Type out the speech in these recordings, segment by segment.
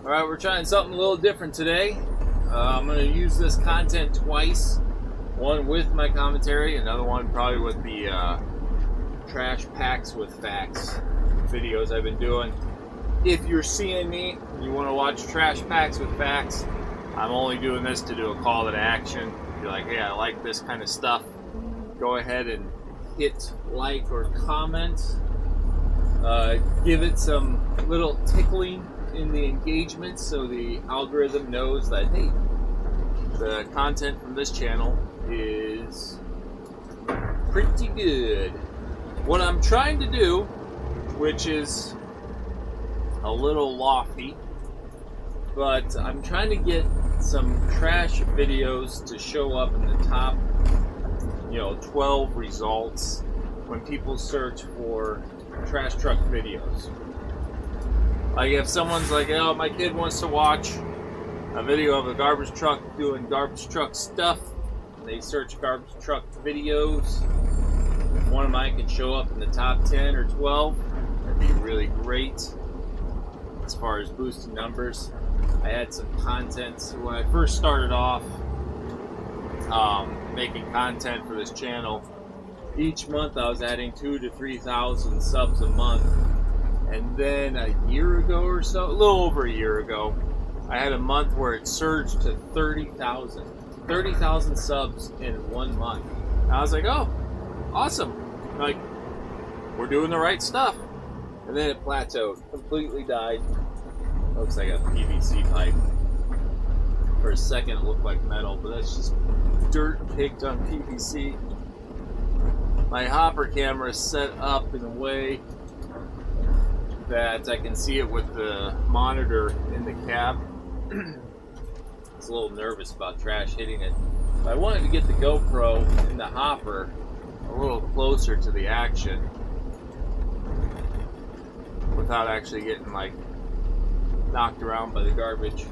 Alright, we're trying something a little different today. I'm going to use this content twice. One with my commentary, another one probably with the Trash Packs with Facts videos I've been doing. If you're seeing me and you want to watch Trash Packs with Facts, I'm only doing this to do a call to action. If you're like, hey, I like this kind of stuff, go ahead and hit like or comment. Give it some little tickling in the engagement so the algorithm knows that, hey, the content from this channel is pretty good. What I'm trying to do, which is a little lofty, but I'm trying to get some trash videos to show up in the top 12 results when people search for trash truck videos. Like if someone's like, oh, my kid wants to watch a video of a garbage truck doing garbage truck stuff, and they search garbage truck videos, if one of mine could show up in the top 10 or 12, that'd be really great as far as boosting numbers. I had some content when I first started off making content for this channel. Each month I was adding 2,000 to 3,000 subs a month. And then a year ago or so, a little over a year ago, I had a month where it surged to 30,000. 30,000 subs in 1 month. And I was like, oh, awesome. Like, we're doing the right stuff. And then it plateaued, completely died. Looks like a PVC pipe. For a second it looked like metal, but that's just dirt caked on PVC. My hopper camera is set up in a way that I can see it with the monitor in the cab. I was a little nervous about trash hitting it. But I wanted to get the GoPro in the hopper a little closer to the action without actually getting knocked around by the garbage.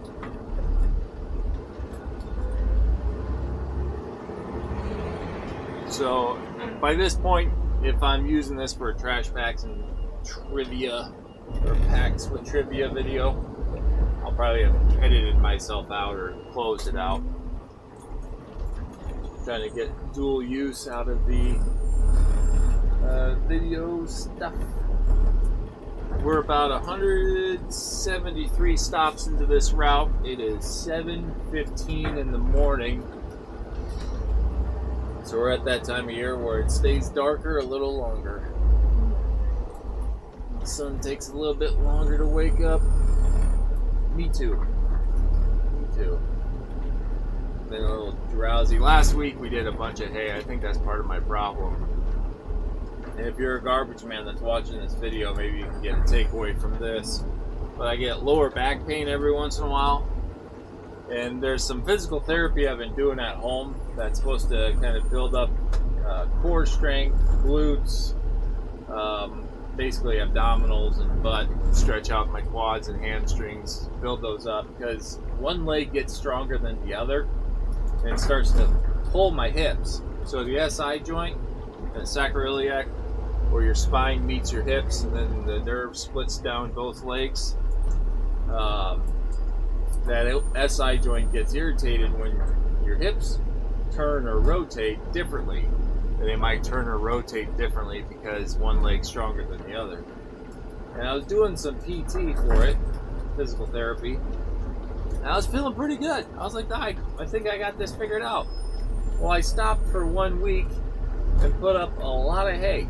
So by this point, if I'm using this for a Trash Packs and Trivia or Packs with Trivia video, I'll probably have edited myself out or closed it out. Trying to get dual use out of the video stuff. We're about 173 stops into this route. It is 7:15 in the morning. So we're at that time of year where it stays darker a little longer. The sun takes a little bit longer to wake up. Me too. Been a little drowsy. Last week we did a bunch of hay. I think that's part of my problem. And if you're a garbage man that's watching this video, maybe you can get a takeaway from this. But I get lower back pain every once in a while. And there's some physical therapy I've been doing at home that's supposed to kind of build up core strength, glutes, basically abdominals and butt, stretch out my quads and hamstrings, build those up, because one leg gets stronger than the other and it starts to pull my hips. So the SI joint and the sacroiliac, where your spine meets your hips and then the nerve splits down both legs, that SI joint gets irritated when your hips turn or rotate differently. And they might turn or rotate differently because one leg's stronger than the other. And I was doing some PT for it, physical therapy, and I was feeling pretty good. I was like, I think I got this figured out. Well, I stopped for 1 week and put up a lot of hay.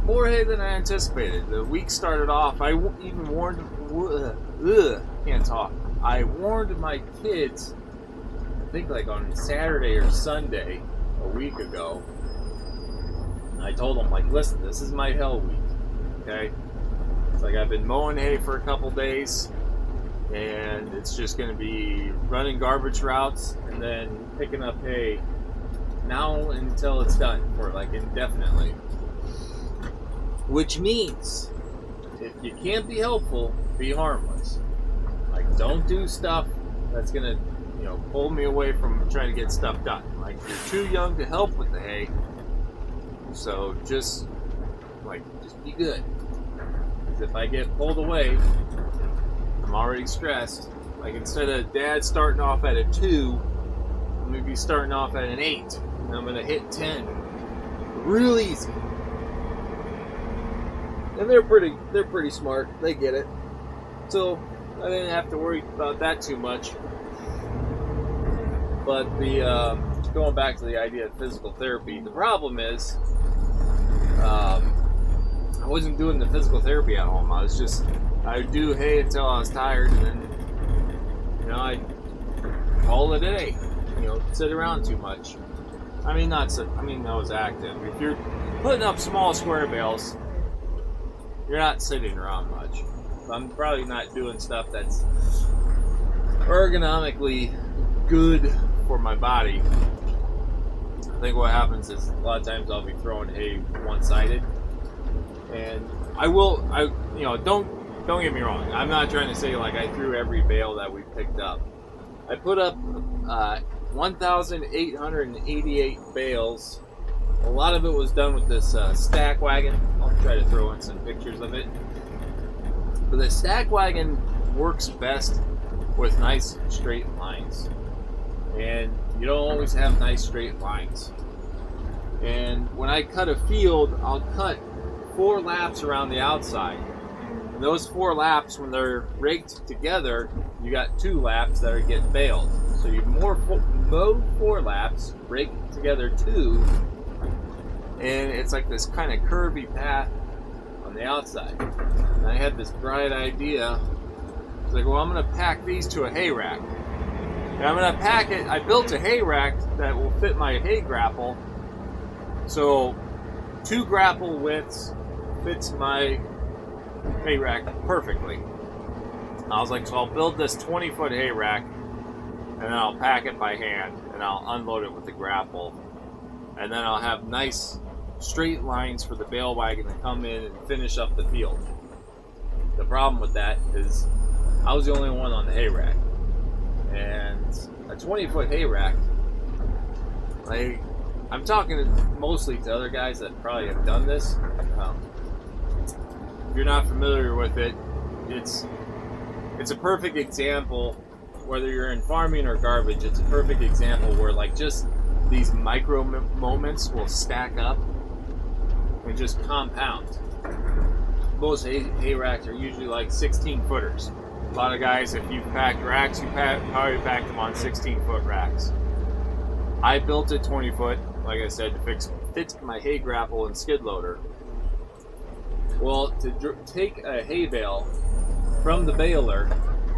More hay than I anticipated. The week started off, I even warned, can't talk. I warned my kids, I think on Saturday or Sunday a week ago. I told them, listen, this is my hell week, okay? It's I've been mowing hay for a couple days, and it's just going to be running garbage routes and then picking up hay now until it's done for indefinitely. Which means, if you can't be helpful, be harmless. Don't do stuff that's going to pull me away from trying to get stuff done. You're too young to help with the hay, so just be good. Because if I get pulled away, I'm already stressed. Like, instead of Dad starting off at a 2, I'm going to be starting off at an 8. And I'm going to hit 10. Real easy. And they're pretty smart. They get it. So I didn't have to worry about that too much. But the going back to the idea of physical therapy, the problem is I wasn't doing the physical therapy at home. I'd do hay until I was tired, and then I'd call it a day. Sit around too much. I was active. If you're putting up small square bales, you're not sitting around much. I'm probably not doing stuff that's ergonomically good for my body. I think what happens is a lot of times I'll be throwing hay one-sided, and don't get me wrong. I'm not trying to say like I threw every bale that we picked up. I put up 1,888 bales. A lot of it was done with this stack wagon. I'll try to throw in some pictures of it. But the stack wagon works best with nice straight lines. And you don't always have nice straight lines. And when I cut a field, I'll cut 4 laps around the outside. And those 4 laps, when they're raked together, you got 2 laps that are getting baled. So you mow 4 laps, rake together 2, and it's like this kind of curvy path on the outside. And I had this bright idea. I was like, well, I'm going to pack these to a hay rack. And I'm going to pack it. I built a hay rack that will fit my hay grapple. So 2 grapple widths fits my hay rack perfectly. I was like, so I'll build this 20-foot hay rack, and then I'll pack it by hand, and I'll unload it with the grapple. And then I'll have nice straight lines for the bale wagon to come in and finish up the field. The problem with that is I was the only one on the hay rack. And a 20-foot hay rack, I'm talking mostly to other guys that probably have done this. If you're not familiar with it, it's a perfect example, whether you're in farming or garbage, it's a perfect example where like just these micro moments will stack up and just compound. Most hay racks are usually like 16 footers. A lot of guys, if you've packed racks, probably packed them on 16-foot racks. I built a 20-foot, like I said, to fit my hay grapple and skid loader. Well, to take a hay bale from the baler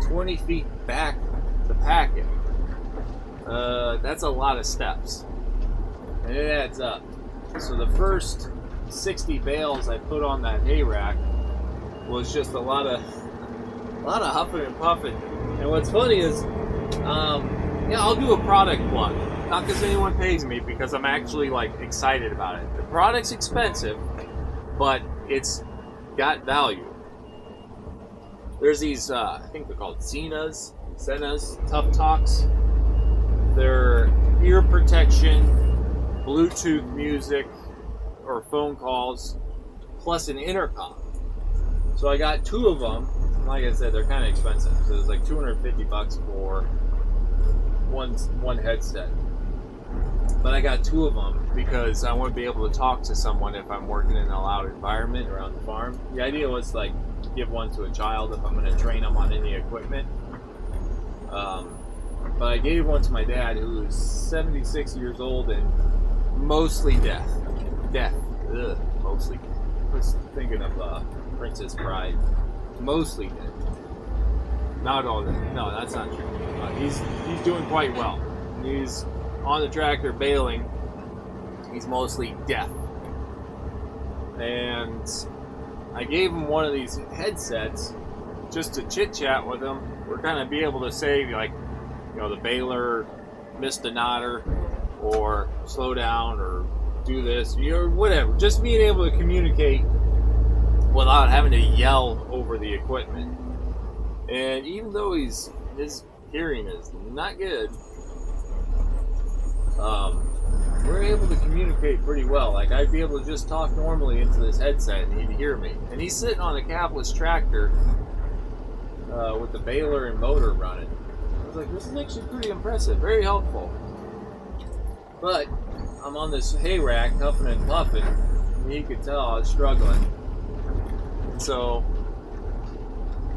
20 feet back to pack it, that's a lot of steps, and it adds up. So the first 60 bales I put on that hay rack was just a lot of huffing and puffing. And what's funny is, I'll do a product plug, not because anyone pays me, because I'm actually like excited about it. The product's expensive, but it's got value. There's these, I think they're called Zenas, Tough Talks. They're ear protection, Bluetooth music, or phone calls, plus an intercom. So I got 2 of them. Like I said, they're kind of expensive. So it's like $250 for one headset. But I got 2 of them because I want to be able to talk to someone if I'm working in a loud environment around the farm. The idea was like give one to a child if I'm going to train them on any equipment. But I gave one to my dad, who is 76 years old and mostly deaf. Mostly. I was thinking of Princess Bride. Mostly deaf. Not all that. No, that's not true. He's doing quite well. He's on the tractor baling. He's mostly deaf. And I gave him one of these headsets just to chit chat with him. We're kind of be able to say, like, the baler missed a nodder, or slow down, or do this, whatever. Just being able to communicate without having to yell over the equipment. And even though his hearing is not good, we're able to communicate pretty well. Like, I'd be able to just talk normally into this headset and he'd hear me. And he's sitting on a cabless tractor, with the baler and motor running. I was like, this is actually pretty impressive, very helpful. But I'm on this hay rack, huffing and puffing, and he could tell I was struggling. So,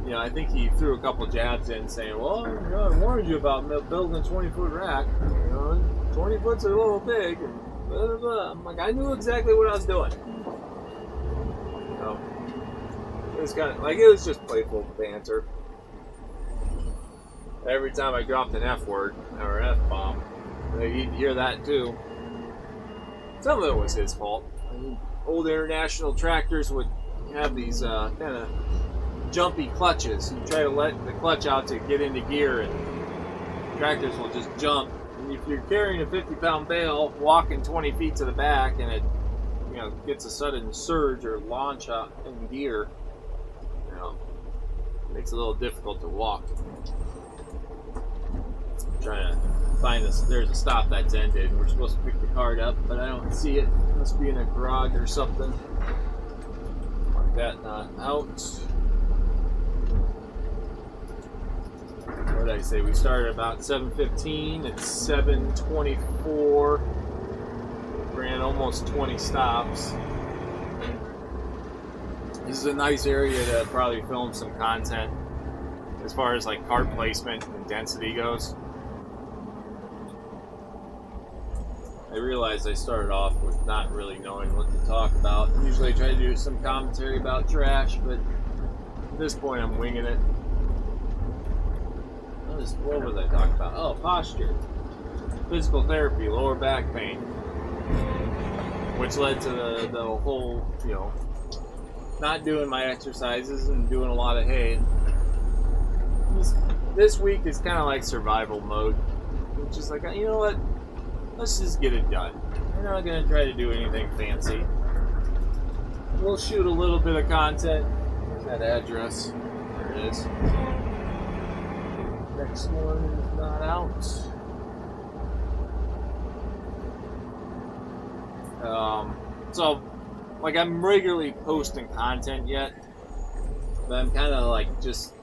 you know, I think he threw a couple jabs in saying, well, you know, I warned you about building a 20-foot rack. You know, 20 foot's a little big, and blah, blah, blah. I'm like, I knew exactly what I was doing. So, it was kind of, like, it was just playful banter. Every time I dropped an F word, or an F-bomb, you'd hear that too. Some of it was his fault. I mean, old international tractors would have these kind of jumpy clutches. You try to let the clutch out to get into gear, and tractors will just jump. And if you're carrying a 50-pound bale, walking 20 feet to the back, and it, you know, gets a sudden surge or launch out in gear, you know, it makes it a little difficult to walk. I'm trying to find this. There's a stop that's ended. We're supposed to pick the card up, but I don't see it. It must be in a garage or something. Mark that not out. What did I say? We started about 7:15. It's 7:24. Ran almost 20 stops. This is a nice area to probably film some content as far as like cart placement and density goes. I realized I started off with not really knowing what to talk about. Usually I try to do some commentary about trash, but at this point I'm winging it. What was I talking about? Oh, posture. Physical therapy, lower back pain. Which led to the whole, you know, not doing my exercises and doing a lot of hay. This week is kind of like survival mode. It's just like, you know what? Let's just get it done. We're not going to try to do anything fancy. We'll shoot a little bit of content. There's that address. There it is. Next one is not out. So, like, I'm regularly posting content yet, but I'm kind of like just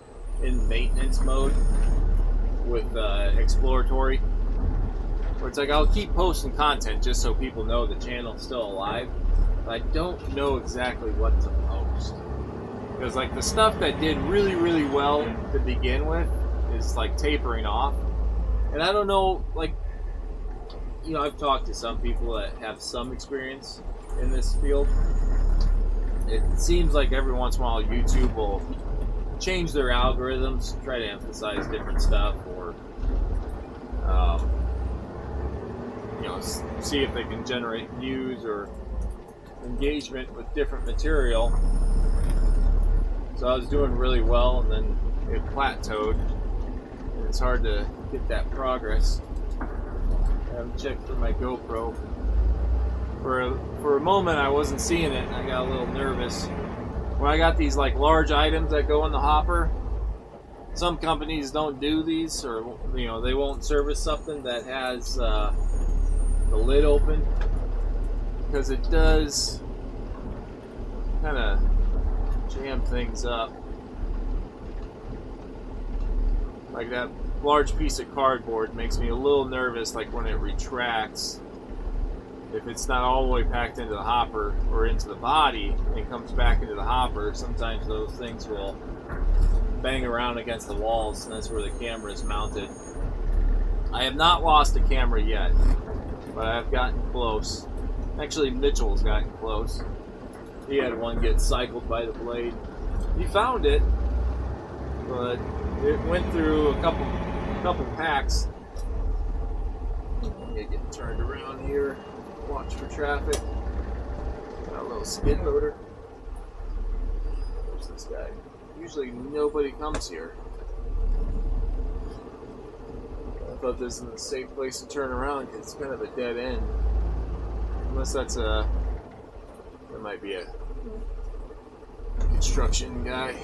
in maintenance mode with exploratory, where it's like I'll keep posting content just so people know the channel's still alive, but I don't know exactly what to post. Because like the stuff that did really, really well to begin with is like tapering off, and I don't know, like, you know, I've talked to some people that have some experience in this field. It seems like every once in a while YouTube will change their algorithms, try to emphasize different stuff, or you know, see if they can generate views or engagement with different material. So I was doing really well, and then it plateaued, and it's hard to get that progress. I haven't checked for my GoPro. For a moment I wasn't seeing it, and I got a little nervous. When I got these like large items that go in the hopper, some companies don't do these, or you know, they won't service something that has the lid open, because it does kind of jam things up. Like that large piece of cardboard makes me a little nervous, like when it retracts, if it's not all the way packed into the hopper or into the body and comes back into the hopper, sometimes those things will bang around against the walls, and that's where the camera is mounted. I have not lost a camera yet, but I've gotten close. Actually, Mitchell's gotten close. He had one get cycled by the blade. He found it, but it went through a couple packs. I'm gonna get turned around here. Watch for traffic. Got a little skid loader. Where's this guy? Usually nobody comes here. I thought this was a safe place to turn around because it's kind of a dead end. Unless that's there might be a construction guy.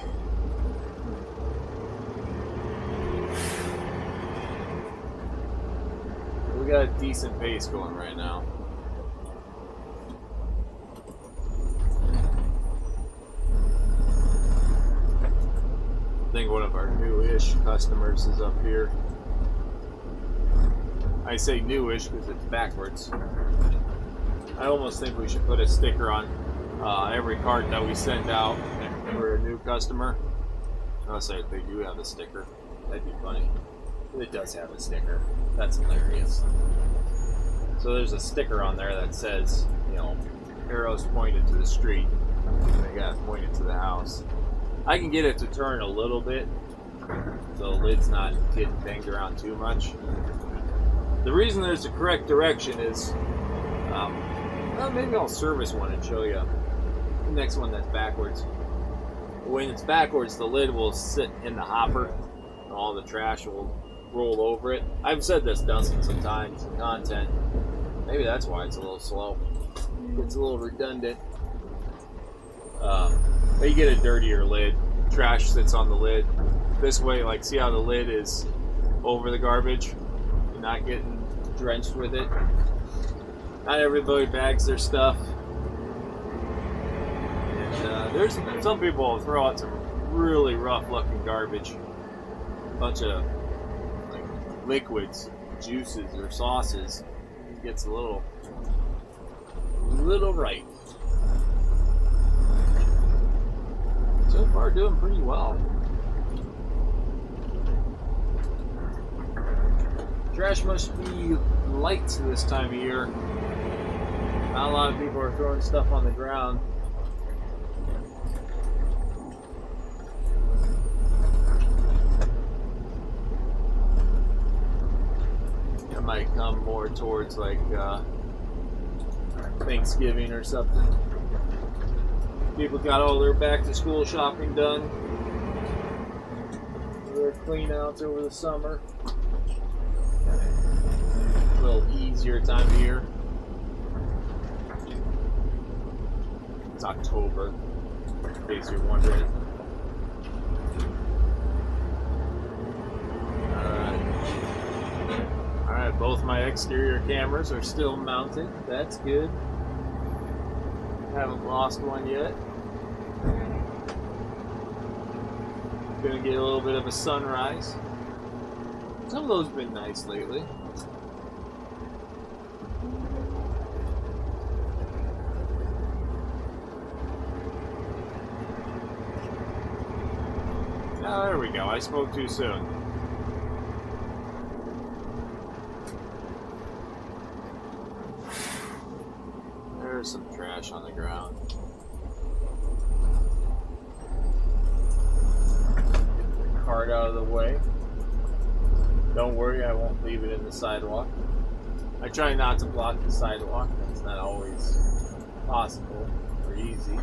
We got a decent pace going right now. think one of our new-ish customers is up here. I say new-ish because it's backwards. I almost think we should put a sticker on every cart that we send out for a new customer. I'll say if they do have a sticker. That'd be funny. It does have a sticker. That's hilarious. So there's a sticker on there that says, you know, arrows pointed to the street. They got it pointed to the house. I can get it to turn a little bit so the lid's not getting banged around too much. The reason there's the correct direction is, well, maybe I'll service one and show you the next one that's backwards. When it's backwards, the lid will sit in the hopper and all the trash will roll over it. I've said this dozens of times in content. Maybe that's why it's a little slow. It's a little redundant. But you get a dirtier lid. Trash sits on the lid. This way, like, see how the lid is over the garbage? You're not getting drenched with it. Not everybody bags their stuff. There's some people will throw out some really rough looking garbage. A bunch of like liquids, juices, or sauces. It gets a little right. So far doing pretty well. Trash must be light this time of year. Not a lot of people are throwing stuff on the ground. It might come more towards like Thanksgiving or something. People got all their back to school shopping done. Their clean outs over the summer. A little easier time of year. It's October, in case you're wondering. Alright, both my exterior cameras are still mounted. That's good. Haven't lost one yet. Gonna get a little bit of a sunrise. Some of those have been nice lately. Oh, there we go. I spoke too soon. There's some trash on the ground. Get the cart out of the way. Don't worry, I won't leave it in the sidewalk. I try not to block the sidewalk. That's not always possible or easy.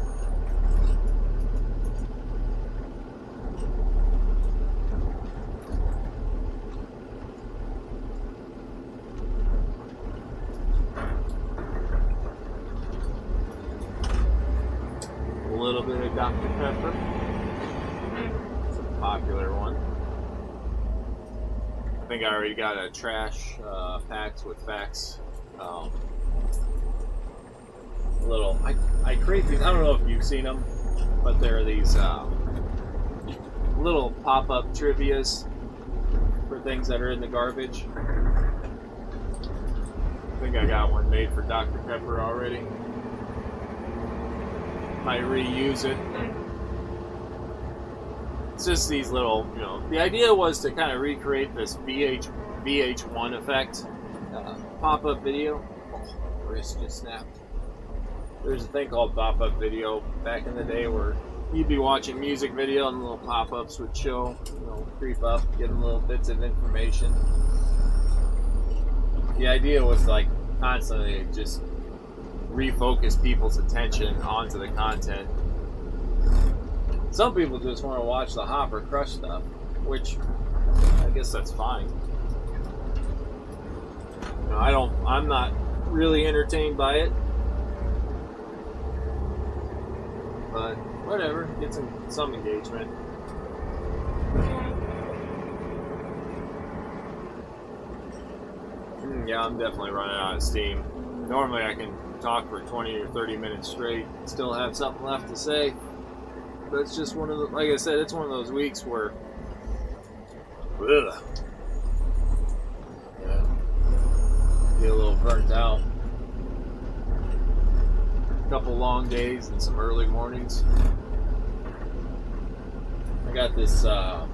A little bit of Dr. Pepper. It's a popular one. I think I already got a trash packs with facts. I create these. I don't know if you've seen them, but there are these little pop-up trivias for things that are in the garbage. I think I got one made for Dr. Pepper already. Might reuse it. It's just these little, you know, the idea was to kind of recreate this VH1 effect. Pop-up video. Oh, wrist just snapped. There's a thing called pop-up video back in the day where you'd be watching music video and little pop-ups would show, you know, creep up, give them little bits of information. The idea was like constantly just refocus people's attention onto the content. Some people just want to watch the hopper crush stuff, which I guess that's fine. You know, I'm not really entertained by it, but whatever, get some engagement. Yeah, I'm definitely running out of steam. Normally I can talk for 20 or 30 minutes straight and still have something left to say. But it's just one of the, like I said, it's one of those weeks where Ugh. Yeah. Get a little burnt out. A couple long days and some early mornings. I got this, I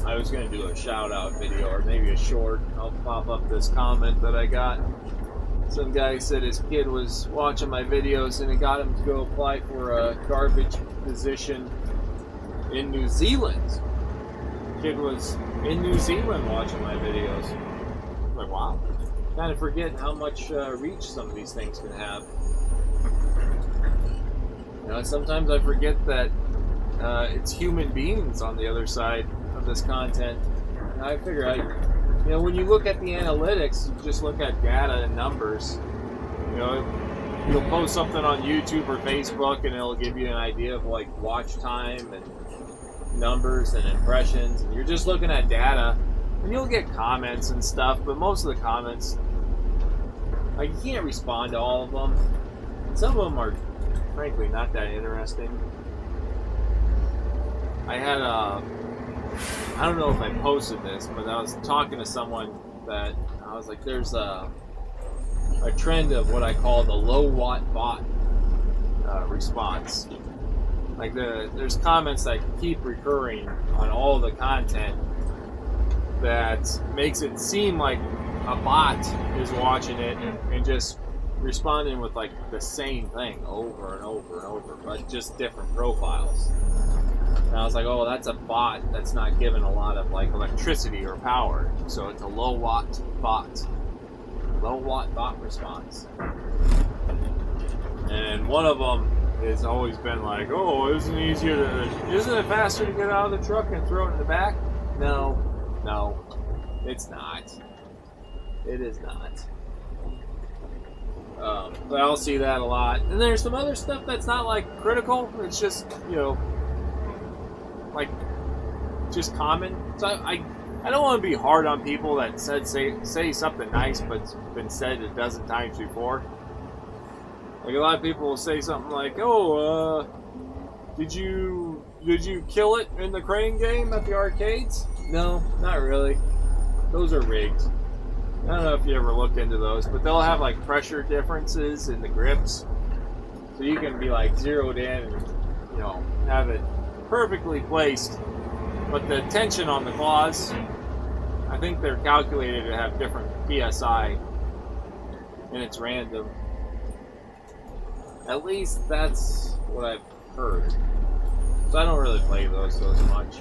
was going to do a shout out video or maybe a short. I'll pop up this comment that I got. Some guy said his kid was watching my videos and it got him to go apply for a garbage position in New Zealand. Kid was in New Zealand watching my videos. I'm like, wow. Kind of forgetting how much reach some of these things can have. You know, sometimes I forget that it's human beings on the other side of this content. And I figure you know, when you look at the analytics, you just look at data and numbers. You know, you'll post something on YouTube or Facebook and it'll give you an idea of like watch time and numbers and impressions. And you're just looking at data and you'll get comments and stuff, but most of the comments, like, you can't respond to all of them. Some of them are frankly not that interesting. I had I don't know if I posted this, but I was talking to someone that I was like, there's a trend of what I call the low watt bot response. Like there's comments that keep recurring on all the content that makes it seem like a bot is watching it and just responding with like the same thing over and over and over, but just different profiles. And I was like, oh, that's a bot that's not given a lot of like electricity or power. So it's a low watt bot. Low watt bot response. And one of them has always been like, oh, isn't it faster to get out of the truck and throw it in the back? No, it's not. It is not. But I'll see that a lot. And there's some other stuff that's not like critical. It's just, you know, like just common. So I don't want to be hard on people that say something nice but's been said a dozen times before. Like a lot of people will say something like, "Oh, did you kill it in the crane game at the arcades?" No, not really. Those are rigged. I don't know if you ever looked into those, but they'll have like pressure differences in the grips, so you can be like zeroed in and, you know, have it perfectly placed, but the tension on the claws, I think they're calculated to have different PSI, and it's random. At least that's what I've heard. So I don't really play those much.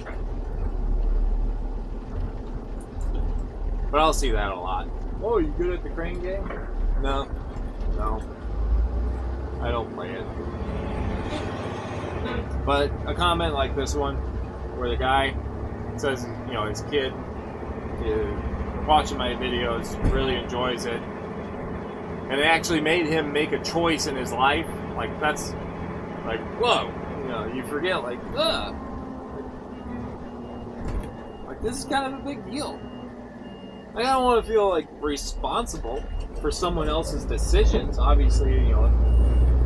But I'll see that a lot. Oh, you good at the crane game? No. I don't play it. But a comment like this one, where the guy says, you know, his kid is watching my videos, really enjoys it, and it actually made him make a choice in his life. Like, that's like, whoa, you know, you forget, like, like this is kind of a big deal. Like, I don't want to feel like responsible for someone else's decisions. Obviously, you know,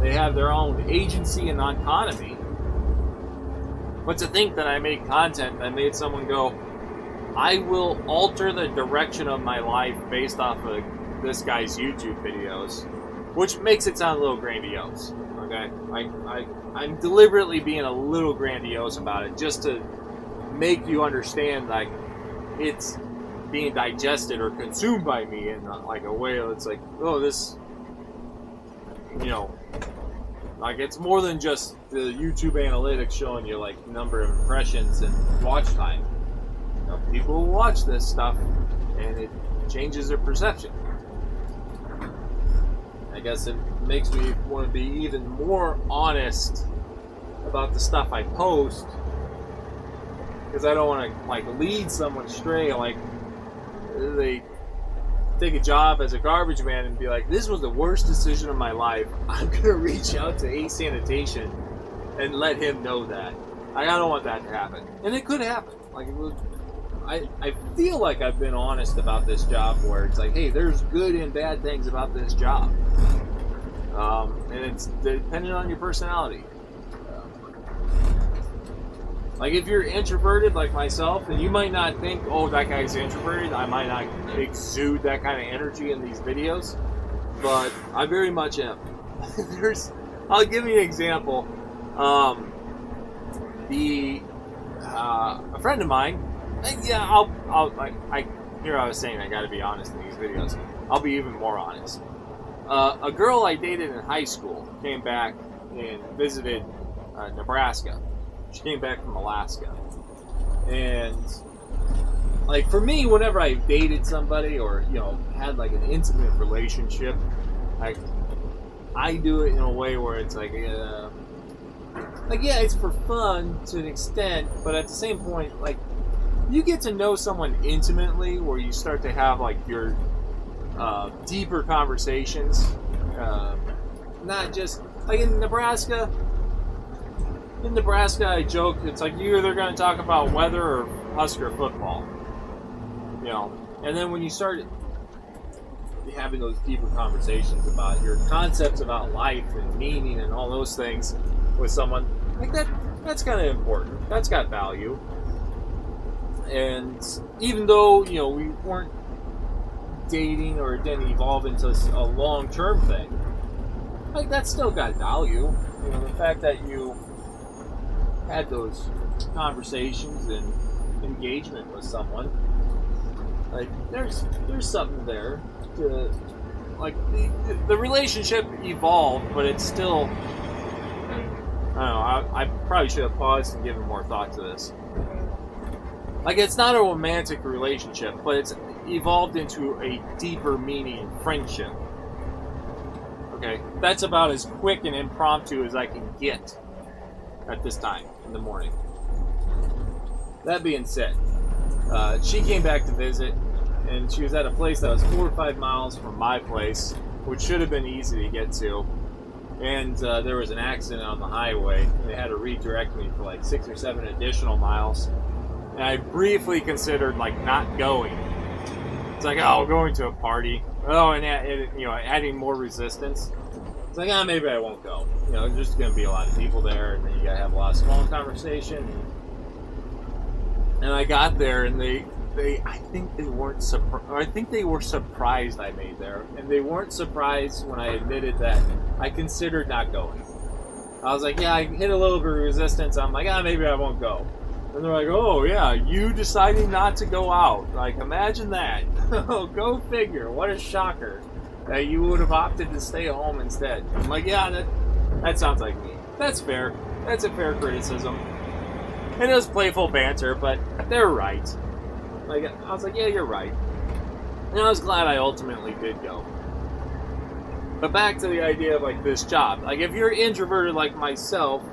they have their own agency and autonomy. But to think that I made content that made someone go, I will alter the direction of my life based off of this guy's YouTube videos, which makes it sound a little grandiose. Okay, I'm deliberately being a little grandiose about it, just to make you understand, like, it's being digested or consumed by me in like a way that's like, oh, this, you know, like, it's more than just the YouTube analytics showing you like number of impressions and watch time. You know, people will watch this stuff and it changes their perception. I guess it makes me want to be even more honest about the stuff I post, because I don't want to like lead someone astray. Like, they take a job as a garbage man and be like, this was the worst decision of my life. I'm going to reach out to Sanitation and let him know that. I don't want that to happen. And it could happen. Like, it was, I feel like I've been honest about this job, where it's like, hey, there's good and bad things about this job. And it's dependent on your personality. Like if you're introverted like myself, and you might not think, oh, that guy's introverted, I might not exude that kind of energy in these videos, but I very much am. I'll give you an example. A friend of mine, here I was saying I got to be honest in these videos. I'll be even more honest. A girl I dated in high school came back and visited Nebraska. She came back from Alaska. And, like, for me, whenever I dated somebody or, had, like, an intimate relationship, I do it in a way where it's like, yeah, it's for fun to an extent, but at the same point, like, you get to know someone intimately where you start to have, like, your deeper conversations. Not just, like, in Nebraska, I joke, it's like you're either going to talk about weather or Husker football. And then when you start having those deeper conversations about your concepts about life and meaning and all those things with someone, like that's kind of important. That's got value. And even though, we weren't dating or it didn't evolve into a long-term thing, like that's still got value. The fact that you had those conversations and engagement with someone, like there's something there to, like, the relationship evolved, but it's still, I don't know, I probably should have paused and given more thought to this. Like, it's not a romantic relationship, but it's evolved into a deeper meaning friendship. Okay, that's about as quick and impromptu as I can get at this time in the morning. That being said, she came back to visit, and she was at a place that was 4 or 5 miles from my place, which should have been easy to get to. And there was an accident on the highway. They had to redirect me for like 6 or 7 additional miles. And I briefly considered like not going. It's like, oh, going to a party. Oh, and adding more resistance. It's like, maybe I won't go. There's just going to be a lot of people there, and then you got to have a lot of small conversation. And I got there, and I think they weren't surprised. I think they were surprised I made there, and they weren't surprised when I admitted that I considered not going. I was like, I hit a little bit of resistance. I'm like, maybe I won't go. And they're like, oh yeah, you deciding not to go out. Like, imagine that. Go figure. What a shocker that you would have opted to stay home instead. I'm like, yeah, that sounds like me. That's fair. That's a fair criticism. And it was playful banter, but they're right. Like, I was like, yeah, you're right. And I was glad I ultimately did go. But back to the idea of, like, this job. Like, if you're introverted like myself,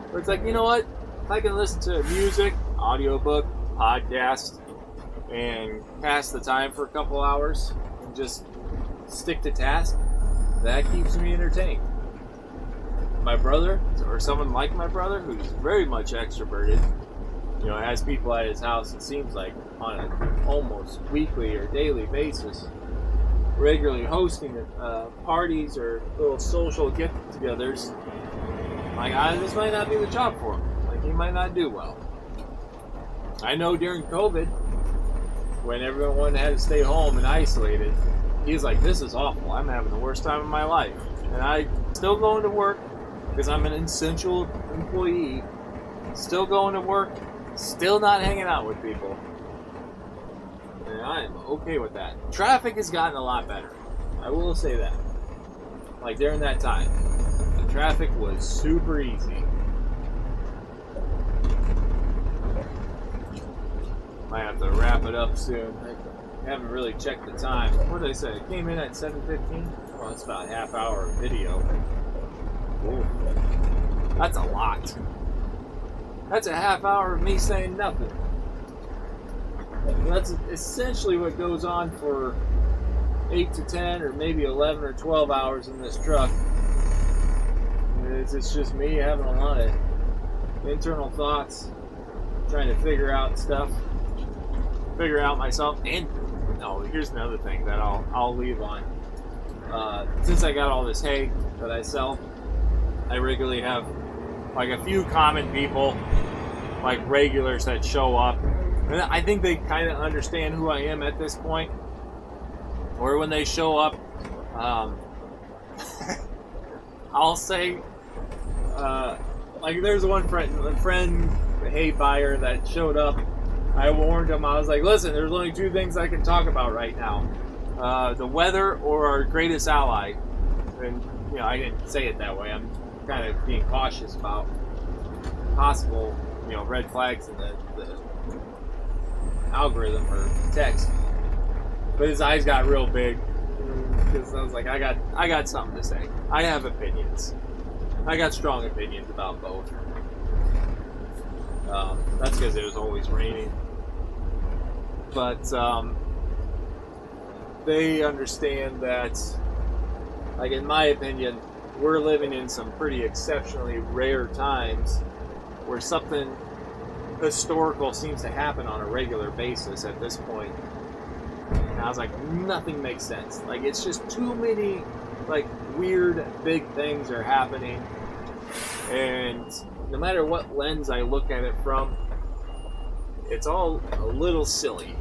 where it's like, you know what? If I can listen to music, audiobook, podcast, and pass the time for a couple hours and just stick to task, that keeps me entertained. My brother, or someone like my brother, who's very much extroverted, has people at his house, it seems like, on an almost weekly or daily basis, regularly hosting parties or little social get-togethers. Like, this might not be the job for him. Like, he might not do well. I know during COVID, when everyone had to stay home and isolated, he's like, this is awful. I'm having the worst time of my life. And I'm still going to work because I'm an essential employee. Still going to work. Still not hanging out with people. And I'm okay with that. Traffic has gotten a lot better. I will say that. Like, during that time, the traffic was super easy. Might have to wrap it up soon. I haven't really checked the time. What did I say? It came in at 7:15? Well, it's about a half hour of video. Ooh. That's a lot. That's a half hour of me saying nothing. That's essentially what goes on for 8 to 10 or maybe 11 or 12 hours in this truck. It's just me having a lot of internal thoughts, trying to figure out stuff, figure out myself. And here's another thing that I'll leave on. Since I got all this hay that I sell, I regularly have like a few common people like regulars that show up. And I think they kind of understand who I am at this point. Or when they show up, I'll say, like there's one friend, hay buyer that showed up. I warned him. I was like, listen, there's only two things I can talk about right now: the weather or our greatest ally. And I didn't say it that way. I'm kind of being cautious about possible, red flags in the algorithm or text. But his eyes got real big because I was like, I got something to say. I have opinions. I got strong opinions about both. That's because it was always raining. But they understand that, like in my opinion, we're living in some pretty exceptionally rare times where something historical seems to happen on a regular basis at this point. And I was like, nothing makes sense. Like, it's just too many, like, weird, big things are happening. And no matter what lens I look at it from, it's all a little silly.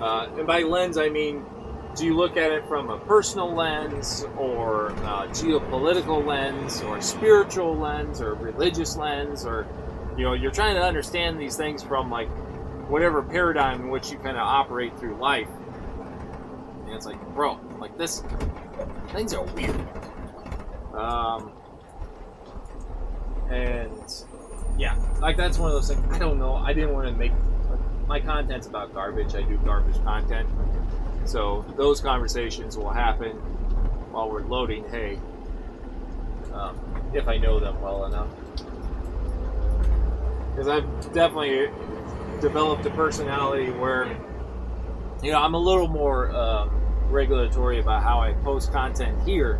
And by lens, I mean, do you look at it from a personal lens, or a geopolitical lens, or spiritual lens, or religious lens, or, you're trying to understand these things from, like, whatever paradigm in which you kind of operate through life. And it's like, bro, like this, things are weird. And yeah, like that's one of those things. I don't know. I didn't want to make my content's about garbage. I do garbage content, so those conversations will happen while we're loading hay, if I know them well enough. Because I've definitely developed a personality where, I'm a little more regulatory about how I post content here.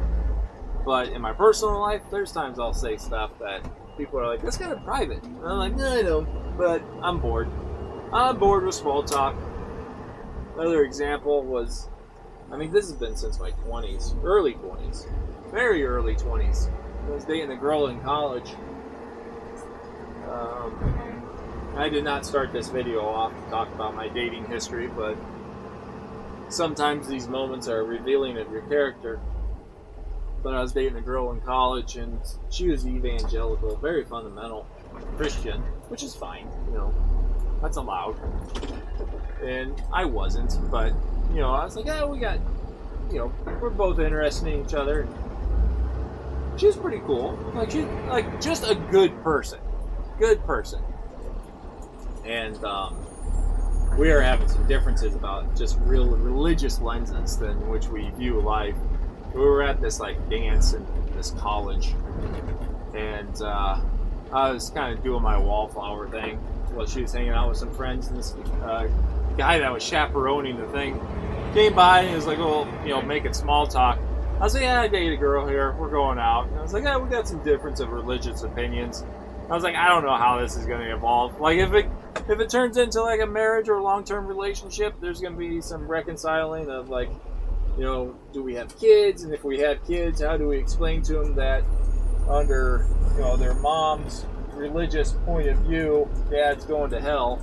But in my personal life, there's times I'll say stuff that people are like, that's kind of private. And I'm like, no, I know, but I'm bored. I'm bored with small talk. Another example was, this has been since my 20s, early 20s, very early 20s. I was dating a girl in college. I did not start this video off to talk about my dating history, but sometimes these moments are revealing of your character. But I was dating a girl in college, and she was evangelical, very fundamental Christian, which is fine, that's allowed. And I wasn't, but, I was like, we got, we're both interested in each other. She was pretty cool. Like, she, like, just a good person. Good person. And, we are having some differences about just real religious lenses in which we view life. We were at this like dance in this college, and I was kind of doing my wallflower thing while she was hanging out with some friends. And this guy that was chaperoning the thing came by and he was like, making small talk. I was like, yeah, I date a girl here. We're going out. And I was like, yeah, we got some difference of religious opinions. I was like, I don't know how this is going to evolve. Like, if it turns into like a marriage or a long-term relationship, there's going to be some reconciling of like, do we have kids? And if we have kids, how do we explain to them that under, their mom's religious point of view, dad's going to hell?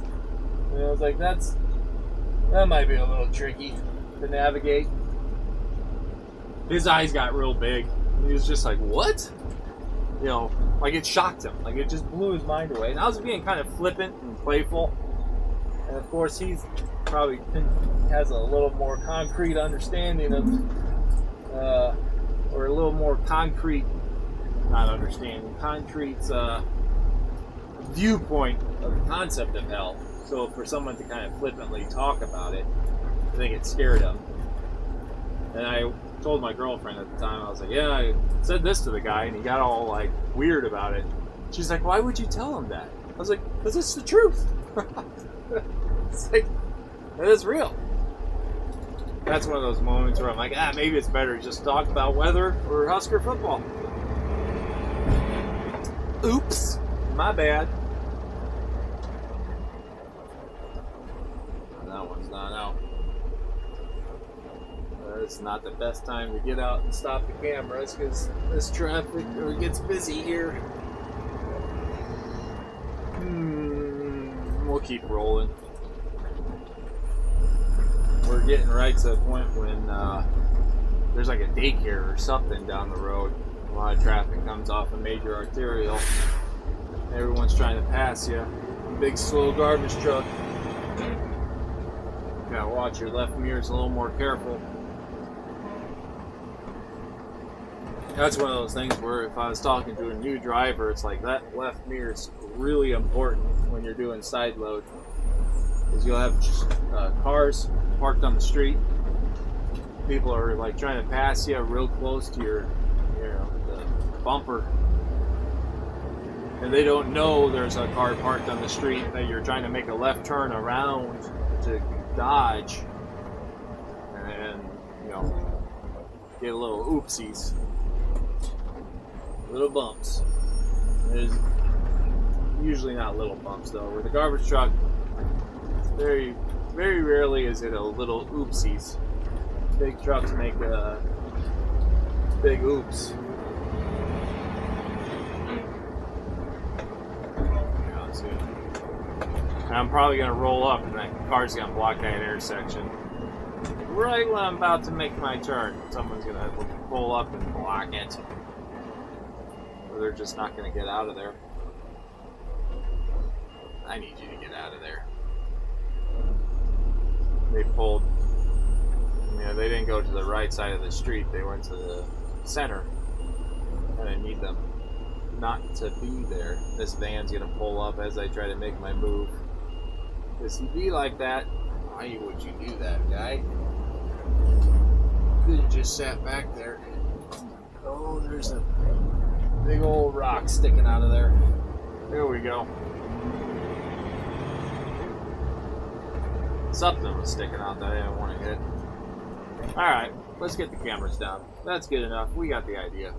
And I was like, that might be a little tricky to navigate. His eyes got real big. He was just like, what? Like it shocked him. Like it just blew his mind away. And I was being kind of flippant and playful. And of course, he's probably has a little more concrete understanding of, or a little more concrete, not understanding, concrete viewpoint of the concept of hell. So for someone to kind of flippantly talk about it, I think it scared him. And I told my girlfriend at the time, I was like, yeah, I said this to the guy, and he got all like weird about it. She's like, why would you tell him that? I was like, because it's the truth. It's like, that is real. That's one of those moments where I'm like, maybe it's better to just talk about weather or Husker football. Oops, my bad. That one's not out. It's not the best time to get out and stop the cameras because this traffic gets busy here. keep rolling. We're getting right to the point when there's like a daycare or something down the road. A lot of traffic comes off a major arterial. Everyone's trying to pass you. Big slow garbage truck. Gotta watch your left mirrors a little more careful. That's one of those things where if I was talking to a new driver, it's like that left mirror is really important when you're doing side load. Because you'll have cars parked on the street. People are like trying to pass you real close to your the bumper. And they don't know there's a car parked on the street that you're trying to make a left turn around to dodge. And, get a little oopsies. Little bumps. There's usually not little bumps though. With a garbage truck, very, very rarely is it a little oopsies. Big trucks make a big oops. And I'm probably gonna roll up and that car's gonna block that intersection. Right when I'm about to make my turn, someone's gonna pull up and block it. Or they're just not going to get out of there. I need you to get out of there. They pulled, they didn't go to the right side of the street. They went to the center. And I need them not to be there. This van's going to pull up as I try to make my move. Because you be like that, why would you do that, guy? Could have just sat back there. Oh, there's a big old rock sticking out of there. There we go. Something was sticking out that I didn't want to hit. Alright, let's get the cameras down. That's good enough. We got the idea.